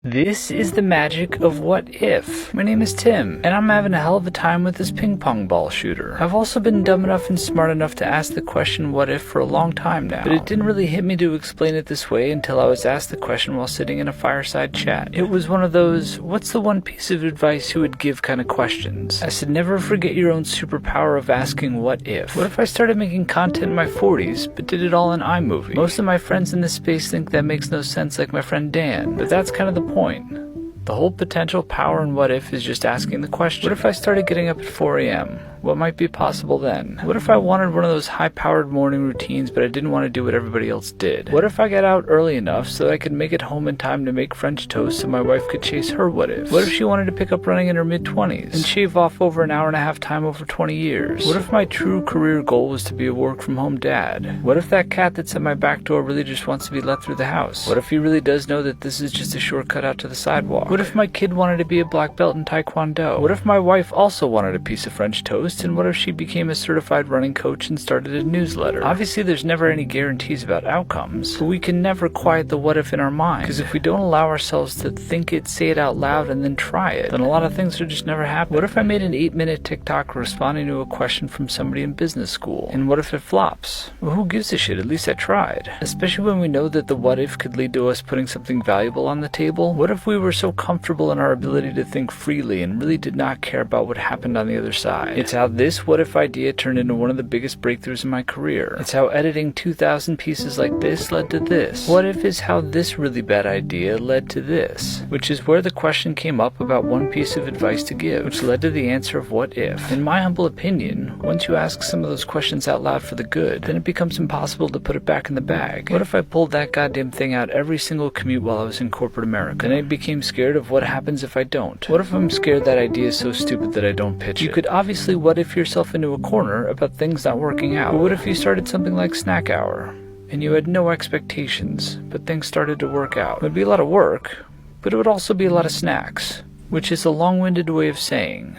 This is the magic of what if. My name is Tim, and I'm having a hell of a time with this ping pong ball shooter. I've also been dumb enough and smart enough to ask the question what if for a long time now, but it didn't really hit me to explain it this way until I was asked the question while sitting in a fireside chat. It was one of those, what's the one piece of advice you would give kind of questions. I said never forget your own superpower of asking what if. What if I started making content in my 40s, but did it all in iMovie? Most of my friends in this space think that makes no sense, like my friend Dan, but that's kind of the point. The whole potential power in what if is just asking the question. What if I started getting up at 4 a.m.? What might be possible then? What if I wanted one of those high-powered morning routines, but I didn't want to do what everybody else did? What if I got out early enough so that I could make it home in time to make French toast so my wife could chase her what if? What if she wanted to pick up running in her mid-20s and shave off over an hour and a half time over 20 years? What if my true career goal was to be a work-from-home dad? What if that cat that's at my back door really just wants to be let through the house? What if he really does know that this is just a shortcut out to the sidewalk? What if my kid wanted to be a black belt in Taekwondo? What if my wife also wanted a piece of French toast? And what if she became a certified running coach and started a newsletter? Obviously, there's never any guarantees about outcomes, but we can never quiet the what if in our mind. Because if we don't allow ourselves to think it, say it out loud, and then try it, then a lot of things will just never happen. What if I made an 8-minute TikTok responding to a question from somebody in business school? And what if it flops? Well, who gives a shit? At least I tried. Especially when we know that the what if could lead to us putting something valuable on the table. What if we were so comfortable in our ability to think freely and really did not care about what happened on the other side? It's how this what if idea turned into one of the biggest breakthroughs in my career. It's how editing 2,000 pieces like this led to this. What if is how this really bad idea led to this, which is where the question came up about one piece of advice to give, which led to the answer of what if. In my humble opinion, once you ask some of those questions out loud for the good, then it becomes impossible to put it back in the bag. What if I pulled that goddamn thing out every single commute while I was in corporate America? Then I became scared of what happens if I don't. What if I'm scared that idea is so stupid that I don't pitch it? You could obviously what if yourself into a corner about things not working out. But what if you started something like Snack Hour and you had no expectations, but things started to work out? It would be a lot of work, but it would also be a lot of snacks, which is a long-winded way of saying